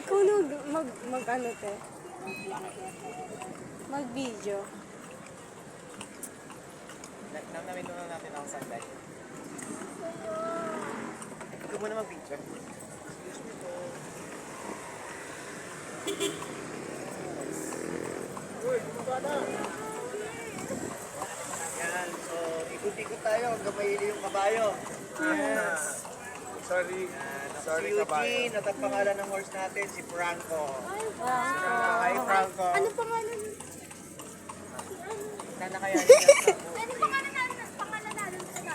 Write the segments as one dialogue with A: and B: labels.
A: Ikaw mag ano te? Mag-video.
B: Namnamin na natin ang sunlight. Ikaw muna mag-picture. Excuse me po. Uy, bumaba na. Yan, so ikot-ikot tayo hanggang mahili yung kabayo. Yes.
C: Sorry. Sorry,
B: Si
C: kabayo.
B: Eugene, at ang pangalan ng horse natin, si Franco.
C: Hi, Franco.
A: Ano pangalan?
B: Sana kaya niya.
D: Pwede pangalan natin sa dami sa kanya.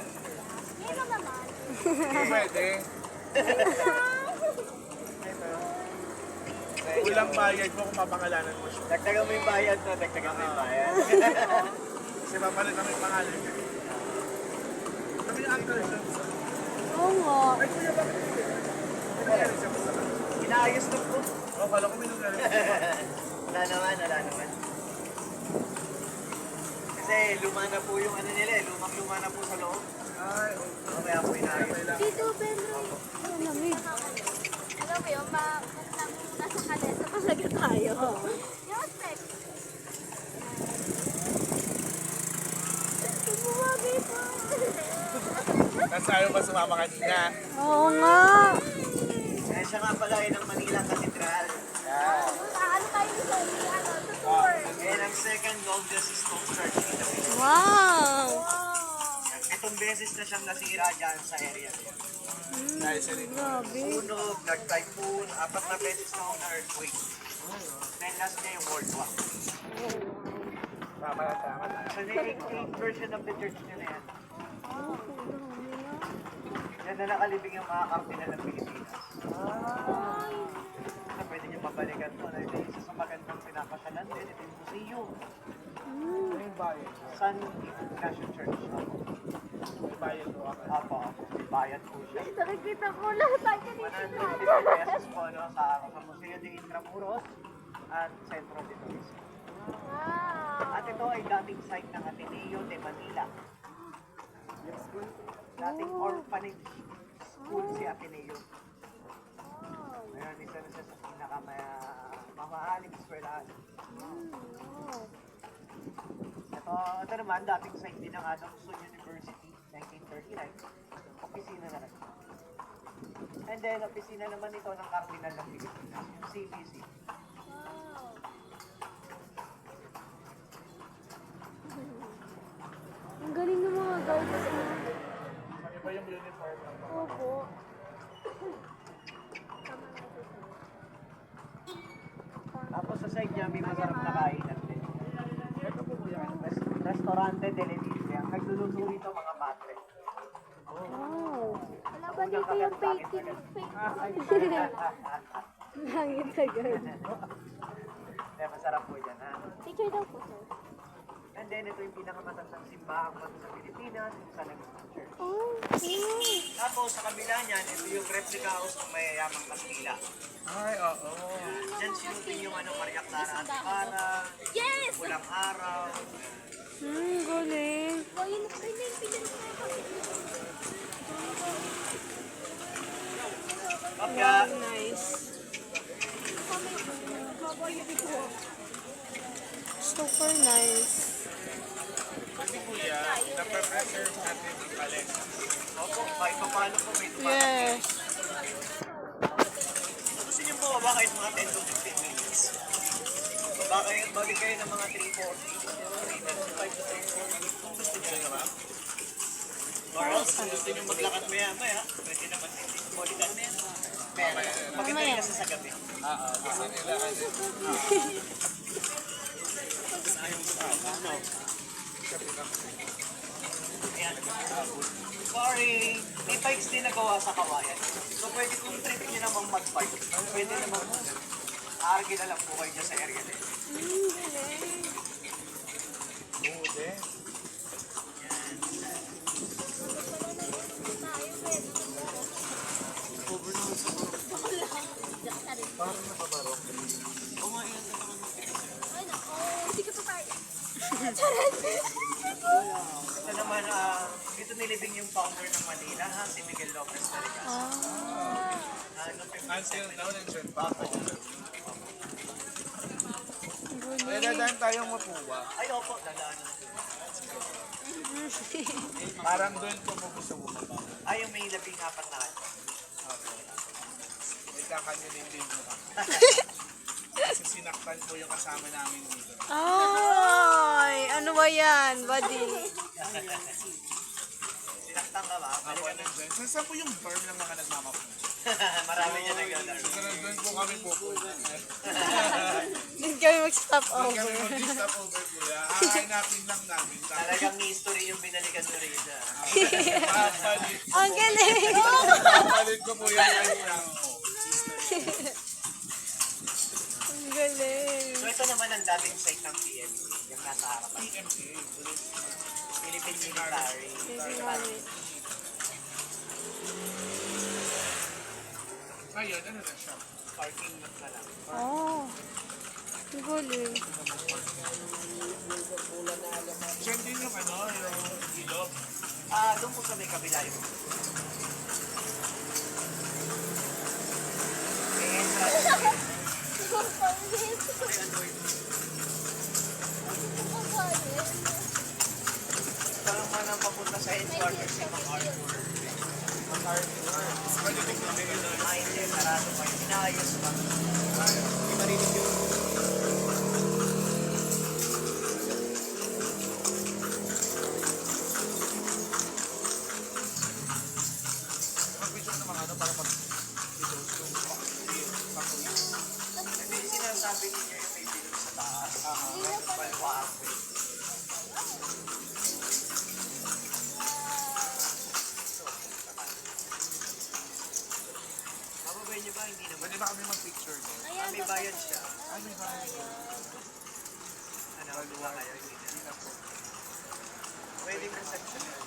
D: Ngayon naman.
C: Hindi pwede. Kulang bayad mo kung mapangalanan mo siya.
B: Dagdagan mo yung bayad na, dagdagan mo yung bayad.
C: Kasi papalit namin yung pangalan niya. Kami yung actor siya.
A: Oo nga.
C: Ay, kuya, bakit hindi? Ano siya basta lang?
B: Inaayos na po.
C: Oh, kala ko minugarin.
B: Wala naman. Kasi luma na po yung ano nila eh, lumang-luma na po sa loob.
C: Ay, okay.
B: Okay, ako inaayos.
D: Dito, Benro.
A: Ano lamig?
D: Alam mo yun, nasa kalesa talaga tayo.
A: Oo.
D: Yung sex. Bumabay po.
C: Tapos ayaw pa sumama kanina.
A: Oo nga.
B: Eh, siya nga pala ay ng Manila Cathedral.
D: Ano tayo sa tour.
B: And ang second oldest stone church in the Philippines.
A: Wow.
B: Itong beses na siyang nasira dyan sa area niya.
C: Dahil sa rin.
A: Grabe.
B: Sunog, nag-typhoon, 4 na beses na una earthquake. Then last niya yung World War.
C: Tama.
B: So the 8th version of the church niya na yan. Yan na nakalibing yung mga kardinal ng Pilipinas. Na pwede niyo mabalikan to. Na ito isa sa magandang pinapasyalan din. Ito yung museum.
C: Ano yung bayad?
B: San Ignacio Church.
C: May bayad mo ako.
B: Apo, bayad po siya.
D: Nakikita ko lahat tayo kanina.
B: 150 pesos po no, sa Museo de Intramuros at Centro de Turismo.
D: Wow.
B: At ito ay dating site ng Ateneo de Manila. Dating orphanage school si Ateneo. Ngayon, isa na siya sa pinakamamahaling eskwelahan. Ito naman, dating site din ng Adamson University, 1939. Opisina na lang. And then, opisina naman ito ng Cardinal ng Pilipinas, yung CBC.
A: Ang galing ng mga guys.
C: Iba yung uniform lang.
A: Opo.
B: Tapos sa side niya, may masarap na kainan din.
C: Ito po kuya.
B: Restaurante Delevisia. Ang nagluluto rito mga matre.
A: Wow.
D: Wala ba dito yung fake
A: Langit agad.
B: Kaya masarap po dyan, ha?
D: Picture daw po, sir.
B: And then, ito yung pinakamatandang simbahan pa sa Pilipinas, yung San Agustin Church.
A: Oh, wow.
B: Tapos, sa kabila niyan, ito yung replica house ng mayayamang Kastila.
C: Ay, oo.
B: Diyan sinutin yung Maria Clara Antipara,
D: Yes!
B: Pulang Araw.
A: Galing.
D: Oh, yun na yung picture ko.
B: Kapya,
A: Nice. Super nice.
C: Kasi kuya, napapreserve natin yung palengke.
B: opo, kahit pa paano po may tumatang.
A: Yes.
B: Gusto niyo po ba kahit mga 10 to 15 minutes? Balik kayo ng mga 340, 3 to 10 kung gusto niyo naman. Or else, kung gusto niyo maglakad maya-maya, pwede naman din. Balikan na yan. Pero, maganda rin kasi sa gabi.
C: Gusto nila ano.
B: Ayan. Sorry, may bikes din nagawa sa Kawayan. So pwede kung trip niyo namang mag-bike, pwede namang arge na lang po kayo dyan sa area na yun.
C: Buti. Parang napabarok.
D: Ay, nako. Hindi ka pa tayo.
B: Ito naman, dito nilibing yung founder ng Manila, ha, si Miguel Lopez Taligas. nung 15
C: Until now, nandiyan pa ako.
A: Gulo.
C: Kaya dadaan tayong mapuwa.
B: Ay, opo, dalaan.
C: Parang doon ko mo gusto bumaba.
B: Ay, yung may 14 na kanto.
C: May kakanyanin din mo ka. Kasi sinaktan ko yung kasama namin dito.
A: Ay, ano ba yan, buddy?
B: Sinaktan ka ba?
C: Ako nandiyan. Saan po yung berm ng mga nagmamapu?
B: Marami niya na gano'n.
C: Susunod doon po kami pupunta.
A: Hindi kami mag-stop
C: Huwag
A: over.
C: kami mag-stop over kuya. Hahanapin lang namin.
B: Talagang history yung binalikan ni Reza.
C: Papalit.
A: Ang galing!
C: Papalit ko po yan kanina.
A: Ang galing.
B: So ito naman ang dating site ng PMA. Yung nasa harapan.
C: PMA.
B: Philippine Military.
C: Ngayon, ano na siya?
B: Parking lot na lang.
A: Oh. Ang galing.
C: Diyan din yung ano, yung ilog.
B: Doon po sa may kabila yung may entrance. Ito naman ang papunta sa headquarters si Mang Arthur. Mang Arthur.
C: Pwede ko din yun.
B: Ay, hindi. Sarado pa yun. Inaayos pa. Hindi marinig yun.
C: Mag-video naman ano para mag-video yung pakuwi.
B: Ito yung sinasabi ninyo yung may bilog sa taas. Balwarte. Mababay niyo ba? Hindi naman.
C: Pwede ba kami mag-picture doon?
B: May bayad siya.
C: Ay, may bahay doon.
B: Ano, wala kayo. Hindi na po. Pwede reception yun.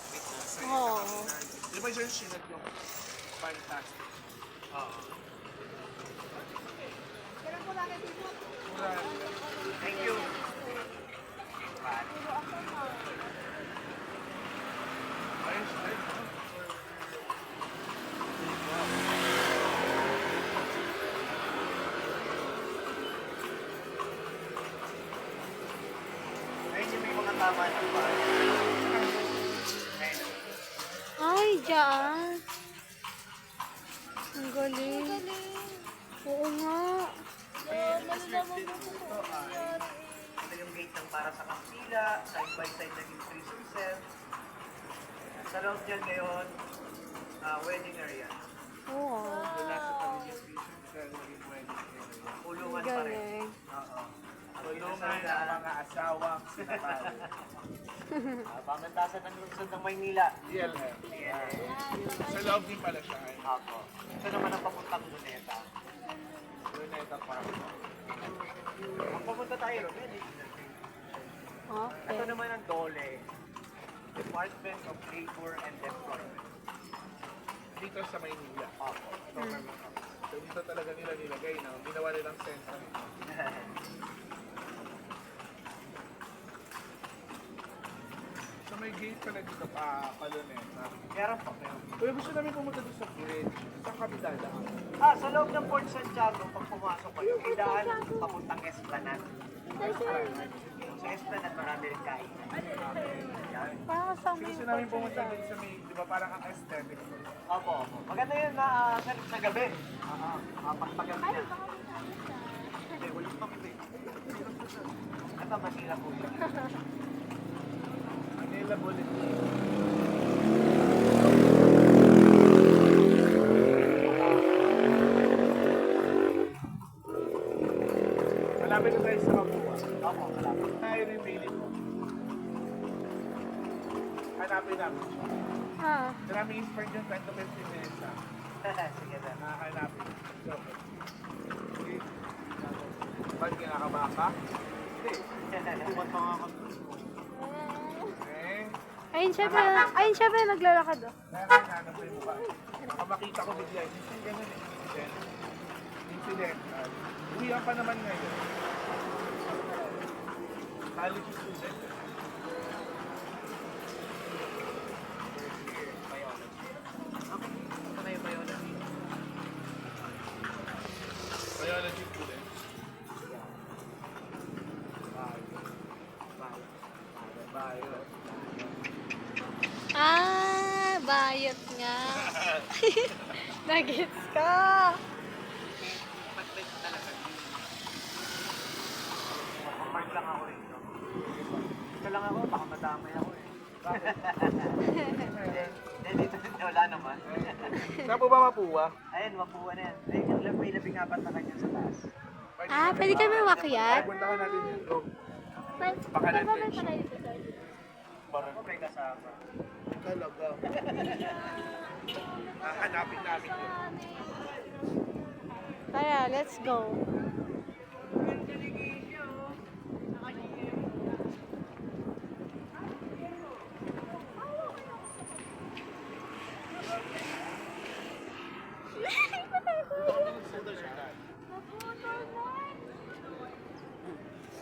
A: Oo.
C: Di ba dyan sinag yung fantastic?
B: Oo.
C: Mura.
B: Thank you.
C: Ayos, ayos.
B: Ayun yung may mga tama ng bahay. Ayun.
A: Ay, dyan. Ang galing. Oo nga.
B: Ito yung gate ng para sa kapila, side by side naging prison cell. Sa loob dyan ngayon, wedding area.
A: Oo.
C: Wala sa pamilya vision sa naging wedding area.
B: Kulungan
A: Ang
B: pa rin.
A: galing.
B: Oo.
C: Tulungan ng mga asawang sinapawi.
B: Pamantasan ng lungsod ng Maynila.
C: DLM.
B: Yeah.
C: Sa loob din pala siya. Ay.
B: Ako. Ito naman ang papuntang Luneta.
C: Luneta Park.
B: Kung papunta tayo ron, ito
A: Okay.
B: naman ang DOLE. Department of Labor and Employment.
C: Dito sa Maynila.
B: Ako. Government office.
C: So dito talaga nila nilagay na ginawa nilang center. So may gate pala dito pa Luneta.
B: Meron pa, meron.
C: Kaya gusto namin pumunta doon sa bridge. Saan kami dadaan?
B: Sa loob ng Port Santiago, pag pumasok kayo, may daan papuntang Esplanade. Sa Esplanade, marami rin kain. Yan.
A: Parang kasama
C: Gusto
A: yung
C: namin pumunta doon sa may, di ba parang ang aesthetic.
B: Opo, opo. Maganda yun na sa gabi. Pagpagabi na. Hindi, walang pagpili. Ito, masila po yun.
C: Manila Bulletin. Malapit na tayo sa Mapua.
B: Opo, malapit.
C: Tayo rin pili mo. Hanapin namin siya.
A: Ah.
C: Maraming inspired yung 10 to 15 minutes ha.
B: Sige na.
C: Hanapin. So, okay. Ba't kinakaba ka? Hindi.
B: Bumat mga
C: Eh.
A: Ayun siya ba naglalakad oh.
C: Hanap ko yung mukha. Baka makita ko bigla. Minsan ganun eh. Incident. Uwihan pa naman ngayon. College student.
B: biology. Okay, ito na yung biology.
C: Biology student.
D: Ah, bayot nga. Nagets ka.
B: Mark lang ako rito. Ito lang ako, baka madamay ako eh. Hindi, dito wala naman.
C: Saan po ba mapuwa?
B: Ayun, mapuwa na yan. Ay, may labing apat na kanya sa taas.
D: Ah, pwede kami makiat?
C: Puntahan natin yun. Go.
D: Baka may pala dito, sir.
B: Parang ko may kasama.
C: Talaga. Hahanapin namin yun.
D: Tara, let's go.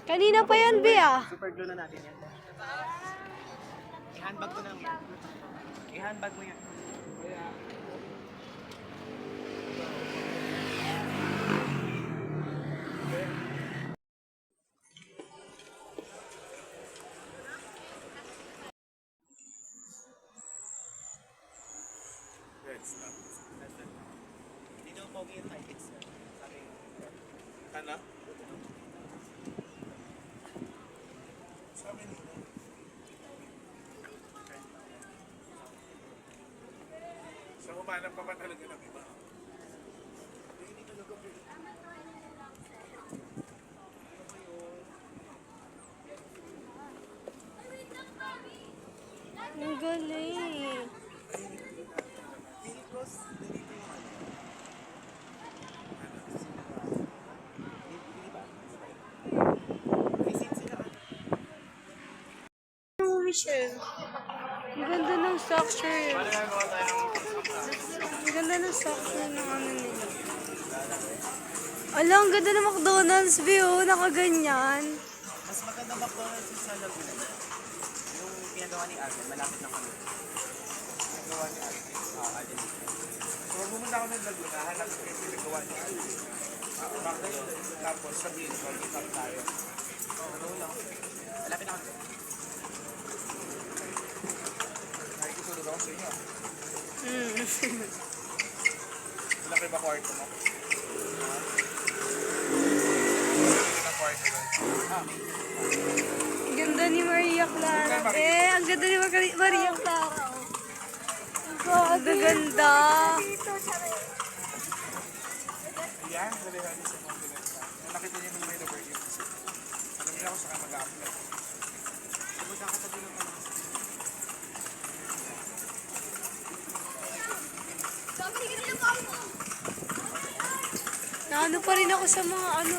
D: Kanina pa yan, Bea.
B: Super glue na natin yan. I-handbag ko na. I-handbag mo yan. Hindi naman pogi yung highlights.
C: Ano? Sabi nila. So, humanap pa ba talaga ng iba?
D: Ang galing. Michelle. Ang ganda ng structure. Ang ganda ng structure ng ano nila. Ala, ang ganda ng McDonald's view. Nakaganyan.
B: Mas maganda McDonald's sa Laguna. Yung pinagawa ni Alvin, malapit na kami.
C: Pinagawa ni Alvin.
B: Alvin.
C: So, pumunta ako ng Laguna, hanap ko yung pinagawa ni Alvin. Bakit? Tapos sabihin ko, meet up tayo.
B: Ano lang. Malapit na kami.
C: Nakikitulog ako sa inyo.
D: Mm.
C: Malaki ba kwarto mo? Malaki kwarto mo.
D: Ang ganda ni Maria Clara. Ang ganda ni Maria Clara. Ang ganda.
C: Yan, dalihan niyo sa continent. Nung nakita niyo nung may over here. Alam niyo ako sa kaya mag-apply.
B: Pumunta ka sa bilog naman.
D: Naano pa rin ako sa mga ano,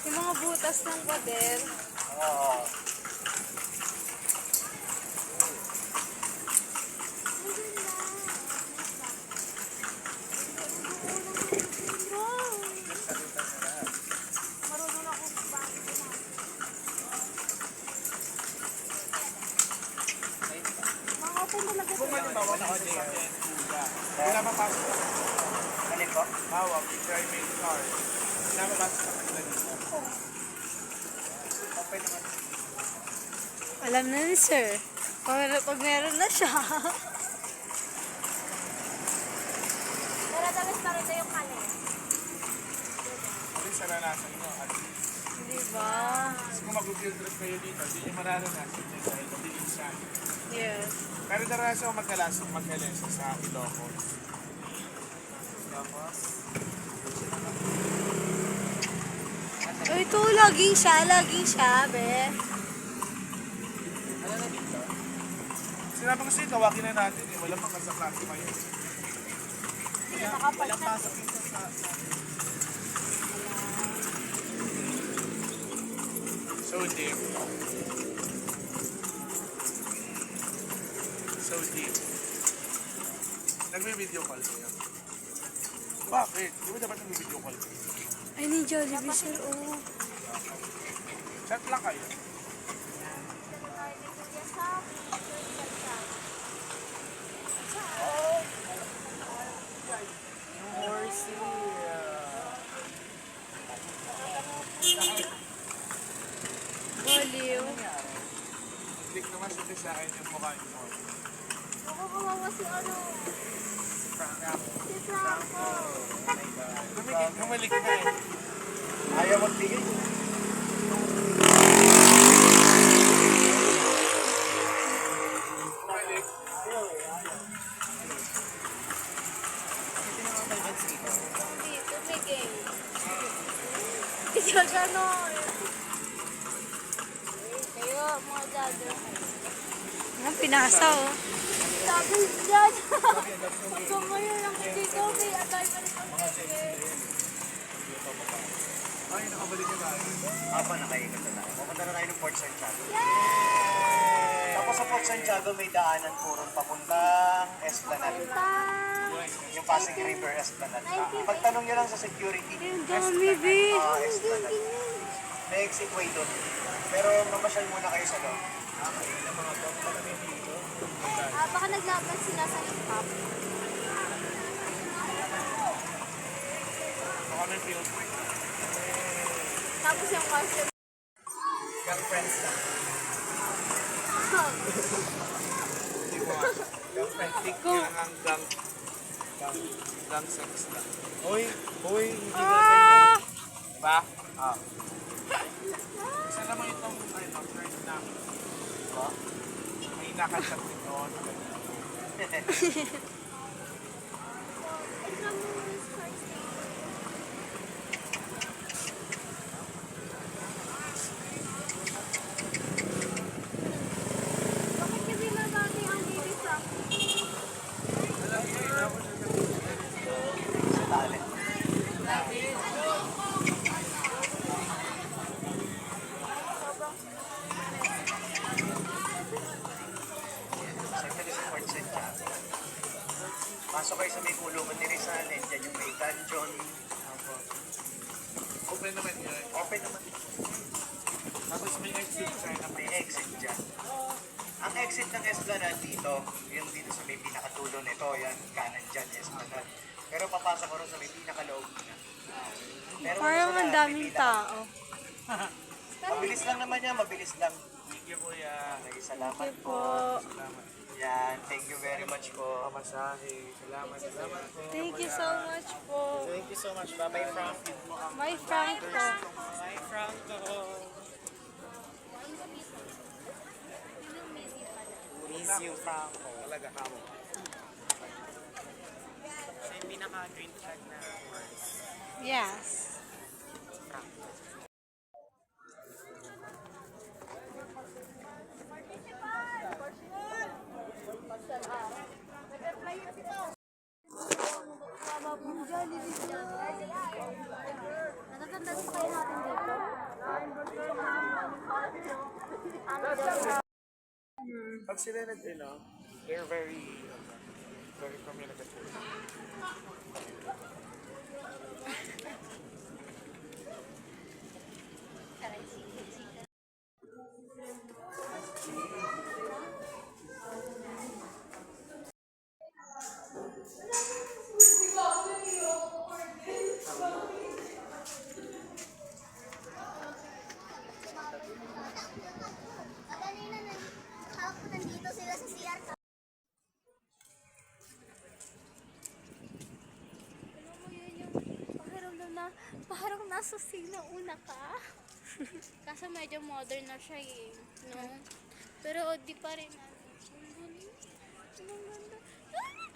D: yung mga butas ng pader.
C: Oo. Kung halimbawa, pinapapasok ka.
B: Alin ko?
C: Hawak, private car. Pinapapasok ka kanila dito. Okay naman.
D: Alam na ni sir. Pag meron na siya.
E: Pero tapos pa rin yung kanin.
C: Ano yung saranasan nyo? At
D: Diba?
C: kung mag-field trip kayo dito, hindi nyo mararanasan nyo dahil mabilis siya.
D: Yes.
C: Pero naranasan ko magkalesa sa Ilocos. Ilocos?
D: Oh, ito, laging siya, be.
C: Ano na dito? Sinabi ko sa'yo, tawagin na natin eh. Wala pang nasa klase kayo.
B: Walang pasok dito sa...
C: So deep. So deep. Nagme-video call kayo. Bakit? Di ba dapat nagme-video call kayo?
D: Ay, ni Jollibee, sir, oh.
C: Chat lang kayo. kasi sa akin yung mukha niyo.
E: Ako kawawa si ano. Si Franco.
C: Gumalik na eh.
B: Ayaw magbigay.
C: Bumalik.
E: Hindi, tumigay. Hindi siya gano'n. Kayo, mga dado.
D: Ang pinasa, oh.
E: Sabi dyan. Hanggang ngayon lang hindi ko. May atay pa rin ang tumigay.
C: Ay, nakabalik na tayo.
B: Apa nakaikot na tayo. Pupunta na tayo ng Port Santiago.
E: Yay!
B: Tapos sa Port Santiago may daanan puro papuntang Esplanade. Yung Pasig River Esplanade. Pagtanong nyo lang sa security,
D: Ang dami, babe.
B: Esplanade. May exit way doon. Pero mamasyal muna kayo sa loob.
E: Baka naglaban sila sa hip-hop.
C: Baka may field.
E: Tapos yung costume.
B: Young friends lang.
C: Hindi ko nga. Yung frantic niya hanggang sex lang. Uy, hindi ba ganyan? Diba? Ah. Isa naman itong friend namin.
B: Diba?
C: May nakachat din noon.
E: Tignan mo yung first day. Bakit kasi nabati ang baby Frank?
B: Sa talent. Siyempre sa Port Santiago. Pasok kayo sa may kulungan ni Rizal. Diyan yung may dungeon.
C: Open naman yun.
B: Open naman.
C: Tapos may exit sign na
B: May exit dyan. Ang exit ng Esplanade dito, yung dito sa may pinakatulo nito, yan, kanan dyan, Esplanade. Pero papasok ko rin sa may pinakaloob na. Pero
D: Parang
B: sa
D: ang
B: lahat,
D: daming
B: may pila.
D: tao.
B: Mabilis lang naman yan, mabilis lang.
C: Thank you, kuya.
B: Okay, salamat
D: Thank you
B: po.
D: po.
C: Salamat.
B: Yan, thank you very much po.
C: Pamasahe. Salamat po.
D: Thank you so much po.
B: Thank you so much. Bye-bye, Frank.
D: My Frank po.
B: Bye, Franco. Miss you, Franco.
C: Talaga kamo.
B: Siya yung pinaka-green flag na words.
D: Yes.
E: Natatandaan pa kayo natin dito?
C: Pag sila they're very communicative.
E: Kanina hapon nandito sila sa CR. Alam mo yun yung pakiramdam na parang nasa scene na una ka. Kaso medyo modern na siya eh. No? Pero di pa rin ano. Ang ganda. Ang ganda.